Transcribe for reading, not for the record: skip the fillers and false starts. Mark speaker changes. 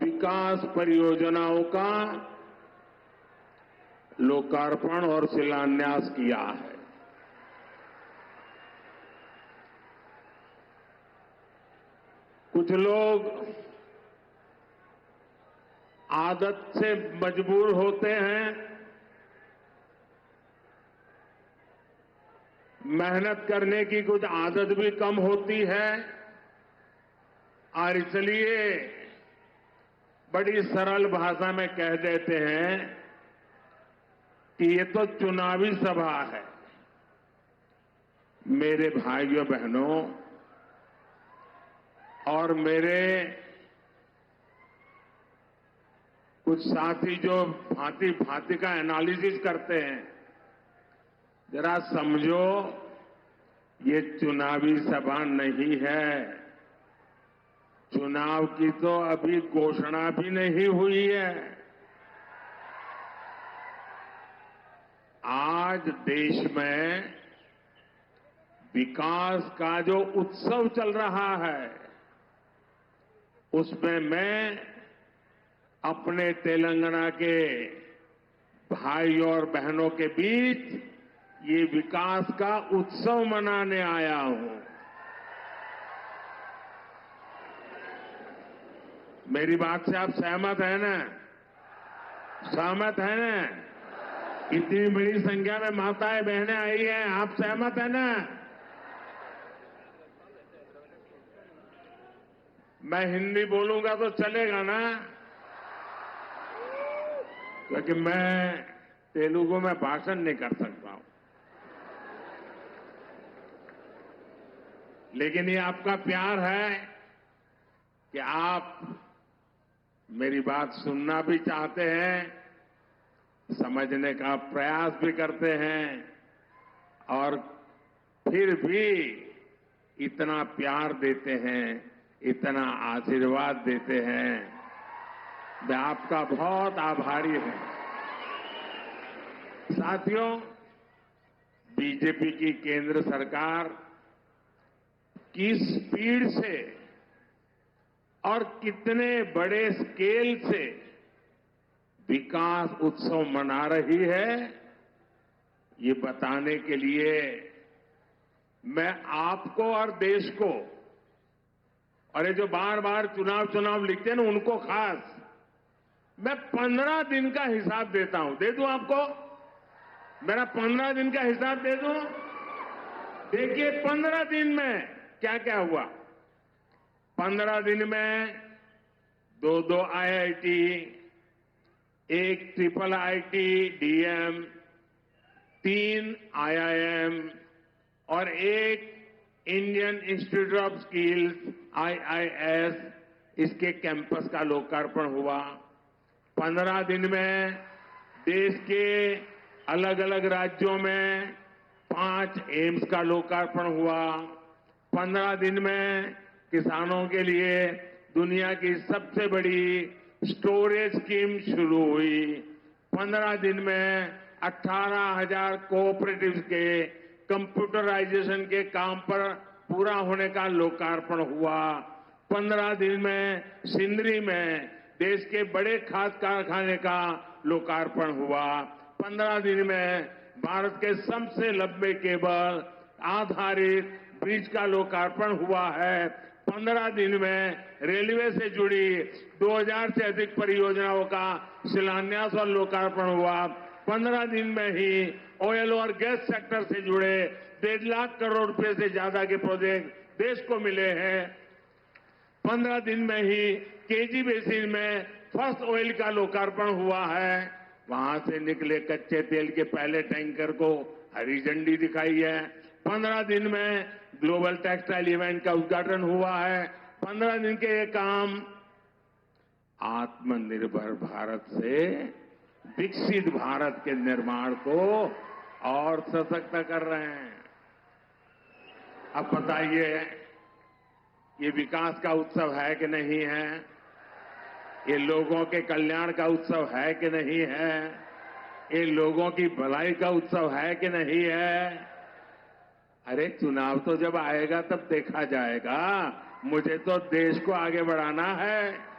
Speaker 1: विकास परियोजनाओं का लोकार्पण और शिलान्यास किया है। कुछ लोग आदत से मजबूर होते हैं, मेहनत करने की कुछ आदत भी कम होती है और इसलिए बड़ी सरल भाषा में कह देते हैं कि ये तो चुनावी सभा है। मेरे भाइयों बहनों और मेरे कुछ साथी जो भांति भांति का एनालिसिस करते हैं, जरा समझो, ये चुनावी सभा नहीं है। चुनाव की तो अभी घोषणा भी नहीं हुई है। आज देश में विकास का जो उत्सव चल रहा है, उसमें मैं अपने तेलंगाना के भाइयों और बहनों के बीच ये विकास का उत्सव मनाने आया हूं। मेरी बात से आप सहमत हैं ना? सहमत हैं ना? इतनी बड़ी संख्या में माताएं बहनें आई हैं, आप सहमत हैं ना? मैं हिंदी बोलूंगा तो चलेगा ना? क्योंकि मैं तेलुगु में भाषण नहीं कर सकता हूं। लेकिन ये आपका प्यार है कि आप मेरी बात सुनना भी चाहते हैं, समझने का प्रयास भी करते हैं और फिर भी इतना प्यार देते हैं, इतना आशीर्वाद देते हैं। मैं आपका बहुत आभारी हूं। साथियों, बीजेपी की केंद्र सरकार किस स्पीड से और कितने बड़े स्केल से विकास उत्सव मना रही है, ये बताने के लिए मैं आपको और देश को, और ये जो बार बार चुनाव लिखते हैं ना, उनको खास मैं 15 दिन का हिसाब देता हूं। दे दूं आपको? मेरा 15 दिन का हिसाब दे दूं? देखिए 15 दिन में क्या क्या हुआ। 15 दिन में 2 IIT, एक ट्रिपल IIT DM, 3 IIM और एक Indian institute of skills IIS, इसके कैंपस का लोकार्पण हुआ। 15 दिन में देश के अलग अलग राज्यों में 5 एम्स का लोकार्पण हुआ। 15 दिन में किसानों के लिए दुनिया की सबसे बड़ी स्टोरेज स्कीम शुरू हुई। 15 दिन में 18,000 कोऑपरेटिव्स के कंप्यूटराइजेशन के काम पर पूरा होने का लोकार्पण हुआ। 15 दिन में सिंदरी में देश के बड़े खाद कारखाने का लोकार्पण हुआ। 15 दिन में भारत के सबसे लंबे केबल आधारित ब्रिज का लोकार्पण हुआ है। 15 दिन में रेलवे से जुड़ी 2000 से अधिक परियोजनाओं का शिलान्यास और लोकार्पण हुआ। 15 दिन में ही ऑयल और गैस सेक्टर से जुड़े 1.5 लाख करोड़ रुपए से ज्यादा के प्रोजेक्ट देश को मिले हैं। 15 दिन में ही केजी बेसिन में फर्स्ट ऑयल का लोकार्पण हुआ है। वहां से निकले कच्चे तेल के पहले टैंकर को हरी झंडी दिखाई है। 15 दिन में ग्लोबल टेक्सटाइल इवेंट का उद्घाटन हुआ है। 15 दिन के ये काम आत्मनिर्भर भारत से विकसित भारत के निर्माण को और सशक्त कर रहे हैं। अब बताइए, ये विकास का उत्सव है कि नहीं है? ये लोगों के कल्याण का उत्सव है कि नहीं है? ये लोगों की भलाई का उत्सव है कि नहीं है? अरे चुनाव तो जब आएगा तब देखा जाएगा। मुझे तो देश को आगे बढ़ाना है।